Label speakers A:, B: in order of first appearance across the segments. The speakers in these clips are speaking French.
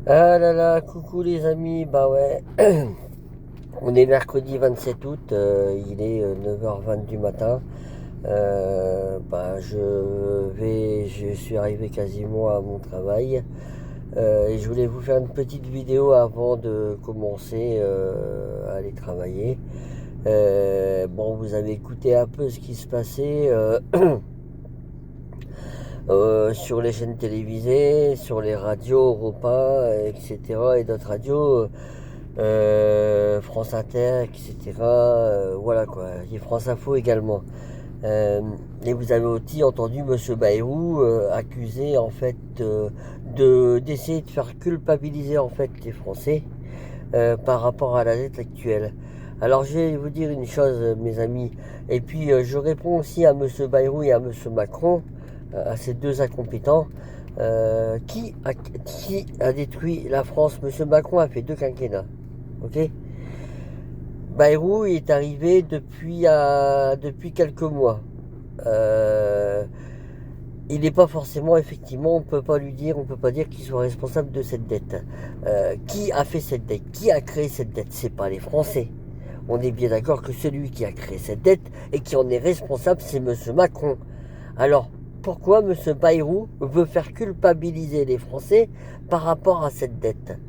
A: Ah là là, coucou les amis, bah ouais, on est mercredi 27 août, il est 9h20 du matin. Je suis arrivé quasiment à mon travail et je voulais vous faire une petite vidéo avant de commencer à aller travailler. Bon, vous avez écouté un peu ce qui se passait sur les chaînes télévisées, sur les radios Europa, etc. et d'autres radios. France Inter, etc. Voilà quoi, et France Info également. Euh, et vous avez aussi entendu Monsieur Bayrou accuser en fait d'essayer de faire culpabiliser en fait les Français par rapport à la dette actuelle. Alors je vais vous dire une chose, mes amis, et puis je réponds aussi à Monsieur Bayrou et à Monsieur Macron, à ces deux incompétents. Qui a détruit la France? Monsieur Macron a fait deux quinquennats. Ok. Bayrou est arrivé depuis quelques mois. Euh, il n'est pas forcément, effectivement, on peut pas dire qu'il soit responsable de cette dette. Qui a fait cette dette? Qui a créé cette dette? C'est pas les Français. On est bien d'accord que celui qui a créé cette dette et qui en est responsable, c'est Monsieur Macron. Alors, pourquoi Monsieur Bayrou veut faire culpabiliser les Français par rapport à cette dette?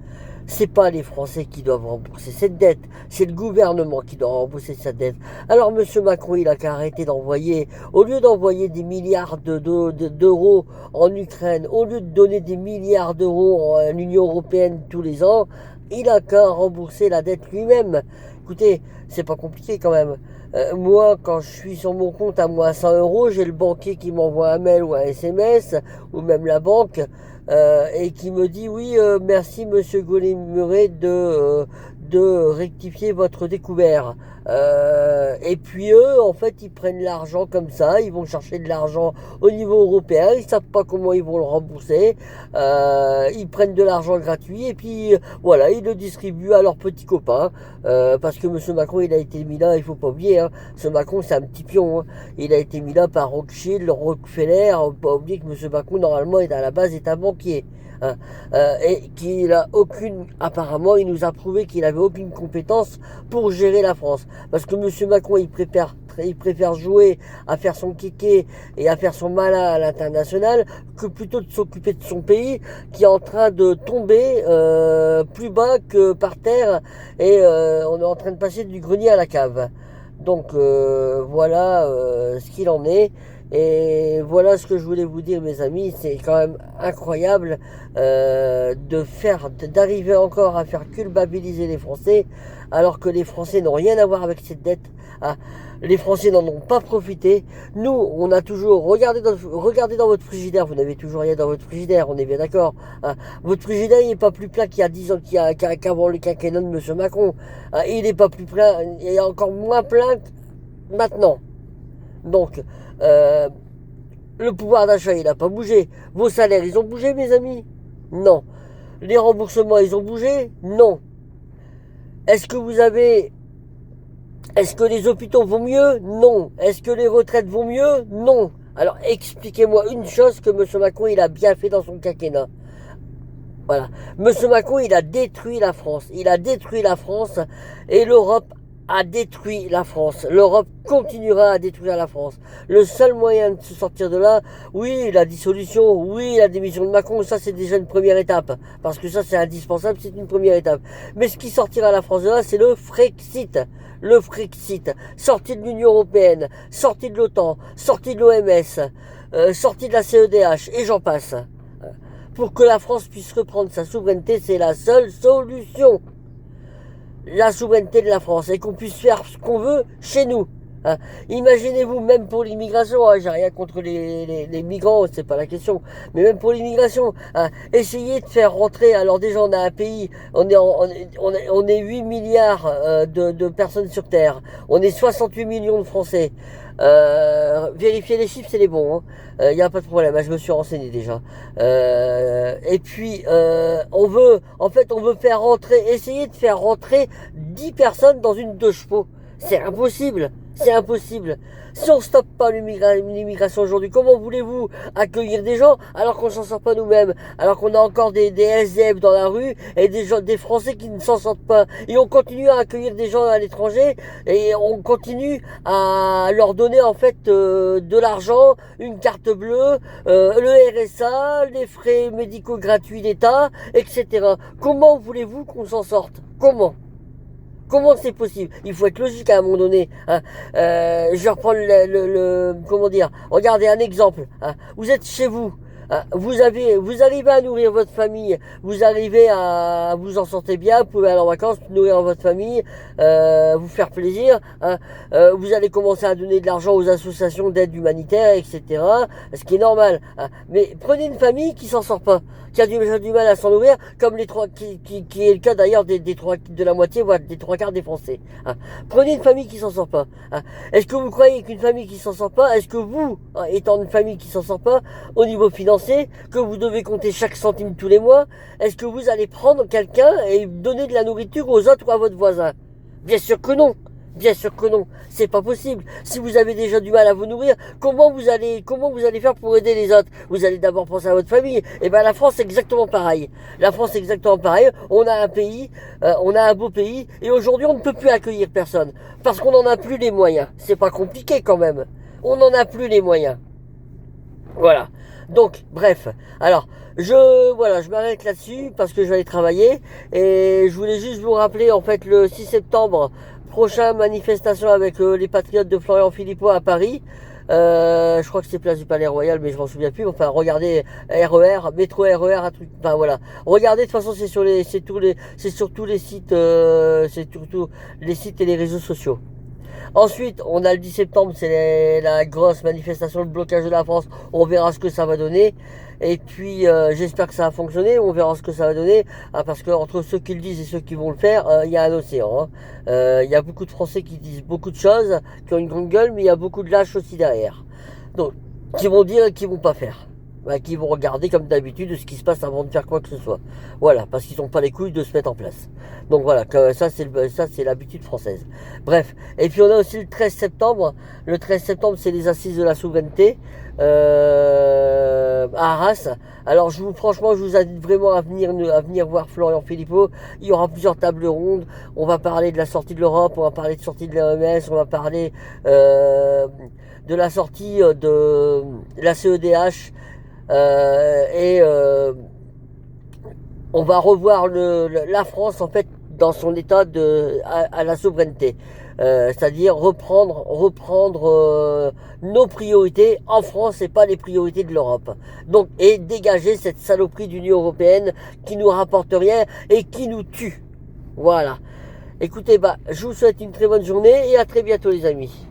A: C'est pas les Français qui doivent rembourser cette dette, c'est le gouvernement qui doit rembourser cette dette. Alors Monsieur Macron, il a qu'à arrêter d'envoyer, au lieu d'envoyer des milliards d'euros en Ukraine, au lieu de donner des milliards d'euros à l'Union Européenne tous les ans, il a qu'à rembourser la dette lui-même. Écoutez, c'est pas compliqué quand même. Moi, quand je suis sur mon compte à moins 100 euros, j'ai le banquier qui m'envoie un mail ou un SMS, ou même la banque, et qui me dit oui, merci Monsieur Gollet-Muret de rectifier votre découvert. Et puis eux, en fait, ils prennent l'argent comme ça, ils vont chercher de l'argent au niveau européen, ils savent pas comment ils vont le rembourser, ils prennent de l'argent gratuit et puis voilà, ils le distribuent à leurs petits copains, parce que Monsieur Macron, il a été mis là, il faut pas oublier, hein, ce Macron, c'est un petit pion, hein. Il a été mis là par Rothschild, Rockefeller, faut pas oublier que Monsieur Macron, normalement, à la base, est un banquier. Hein, et qu'il a aucune, apparemment, il nous a prouvé qu'il avait aucune compétence pour gérer la France. Parce que Monsieur Macron, il préfère jouer à faire son kéké et à faire son malin à l'international que plutôt de s'occuper de son pays qui est en train de tomber plus bas que par terre et on est en train de passer du grenier à la cave. Donc voilà ce qu'il en est. Et voilà ce que je voulais vous dire, mes amis. C'est quand même incroyable d'arriver encore à faire culpabiliser les Français, alors que les Français n'ont rien à voir avec cette dette. Ah, les Français n'en ont pas profité. Nous, on a toujours regardez dans votre frigidaire. Vous n'avez toujours rien dans votre frigidaire. On est bien d'accord. Ah, votre frigidaire, il n'est pas plus plein qu'il y a 10 ans, qu'avant le quinquennat de Monsieur Macron. Ah, il n'est pas plus plein. Il est encore moins plein maintenant. Donc, euh, le pouvoir d'achat, il n'a pas bougé. Vos salaires, ils ont bougé, mes amis? Non. Les remboursements, ils ont bougé? Non. Est-ce que vous avez... Est-ce que les hôpitaux vont mieux? Non. Est-ce que les retraites vont mieux? Non. Alors, expliquez-moi une chose que M. Macron, il a bien fait dans son quinquennat. Voilà. Monsieur Macron, il a détruit la France. Il a détruit la France et l'Europe a détruit la France. L'Europe continuera à détruire la France. Le seul moyen de se sortir de là, oui, la dissolution, oui, la démission de Macron, ça c'est déjà une première étape. Parce que ça c'est indispensable, c'est une première étape. Mais ce qui sortira la France de là, c'est le Frexit. Le Frexit. Sortie de l'Union Européenne, sortie de l'OTAN, sortie de l'OMS, sortie de la CEDH, et j'en passe. Pour que la France puisse reprendre sa souveraineté, c'est la seule solution. La souveraineté de la France et qu'on puisse faire ce qu'on veut chez nous. Hein. Imaginez-vous, même pour l'immigration, hein, j'ai rien contre les migrants, c'est pas la question, mais même pour l'immigration, hein, essayez de faire rentrer, alors déjà on a un pays, on est 8 milliards de personnes sur Terre, on est 68 millions de Français. Vérifiez les chiffres, c'est les bons, il n'y a pas de problème, hein, je me suis renseigné déjà. Et puis, on veut essayer de faire rentrer 10 personnes dans une 2 chevaux. C'est impossible. C'est impossible. Si on ne stoppe pas l'immigration aujourd'hui, comment voulez-vous accueillir des gens alors qu'on ne s'en sort pas nous-mêmes? Alors qu'on a encore des SDF dans la rue et des Français qui ne s'en sortent pas. Et on continue à accueillir des gens à l'étranger et on continue à leur donner en fait de l'argent, une carte bleue, le RSA, les frais médicaux gratuits d'État, etc. Comment voulez-vous qu'on s'en sorte? Comment? Comment c'est possible? Il faut être logique à un moment donné. Hein. Je vais reprendre comment dire. Regardez un exemple. Hein. Vous êtes chez vous. Hein. Vous arrivez à nourrir votre famille. Vous arrivez à vous en sortir bien. Vous pouvez aller en vacances, nourrir votre famille, vous faire plaisir. Hein. Vous allez commencer à donner de l'argent aux associations d'aide humanitaire, etc. Ce qui est normal. Hein. Mais prenez une famille qui s'en sort pas, qui a du mal à s'en nourrir, comme les trois, qui est le cas d'ailleurs de la moitié, voire des trois quarts des Français. Hein. Prenez une famille qui s'en sort pas. Hein. Est-ce que vous croyez qu'une famille qui s'en sort pas, est-ce que vous, étant une famille qui s'en sort pas, au niveau financier, que vous devez compter chaque centime tous les mois, est-ce que vous allez prendre quelqu'un et donner de la nourriture aux autres ou à votre voisin? Bien sûr que non. Bien sûr que non, c'est pas possible. Si vous avez déjà du mal à vous nourrir, comment vous allez faire pour aider les autres? Vous allez d'abord penser à votre famille. Et ben la France c'est exactement pareil. La France c'est exactement pareil. On a un pays, on a un beau pays, et aujourd'hui on ne peut plus accueillir personne parce qu'on n'en a plus les moyens. C'est pas compliqué quand même. On n'en a plus les moyens. Voilà. Donc, bref. Alors, je m'arrête là-dessus parce que je vais aller travailler et je voulais juste vous rappeler en fait le 6 septembre prochain manifestation avec les patriotes de Florian Philippot à Paris. Je crois que c'est place du Palais Royal, mais je m'en souviens plus. Enfin, regardez RER, métro RER, un truc. Enfin voilà. Regardez, de toute façon, c'est sur tous les sites, c'est surtout les sites et les réseaux sociaux. Ensuite, on a le 10 septembre, c'est la grosse manifestation, le blocage de la France. On verra ce que ça va donner. Et puis, j'espère que ça va fonctionner. On verra ce que ça va donner. Hein, parce que entre ceux qui le disent et ceux qui vont le faire, il y a un océan. Hein. Il y a beaucoup de Français qui disent beaucoup de choses, qui ont une grande gueule, mais il y a beaucoup de lâches aussi derrière. Donc, qui vont dire et qui vont pas faire. Qui vont regarder comme d'habitude ce qui se passe avant de faire quoi que ce soit. Voilà, parce qu'ils n'ont pas les couilles de se mettre en place. Donc voilà, ça c'est l'habitude française. Bref, et puis on a aussi le 13 septembre. Le 13 septembre, c'est les assises de la souveraineté à Arras. Alors franchement, je vous invite vraiment à venir voir Florian Philippot. Il y aura plusieurs tables rondes. On va parler de la sortie de l'Europe, on va parler de sortie de l'OMS, on va parler de la sortie de la CEDH. On va revoir la France en fait dans son état à la souveraineté, c'est-à-dire reprendre nos priorités en France et pas les priorités de l'Europe. Donc et dégager cette saloperie d'Union européenne qui nous rapporte rien et qui nous tue. Voilà. Écoutez, je vous souhaite une très bonne journée et à très bientôt les amis.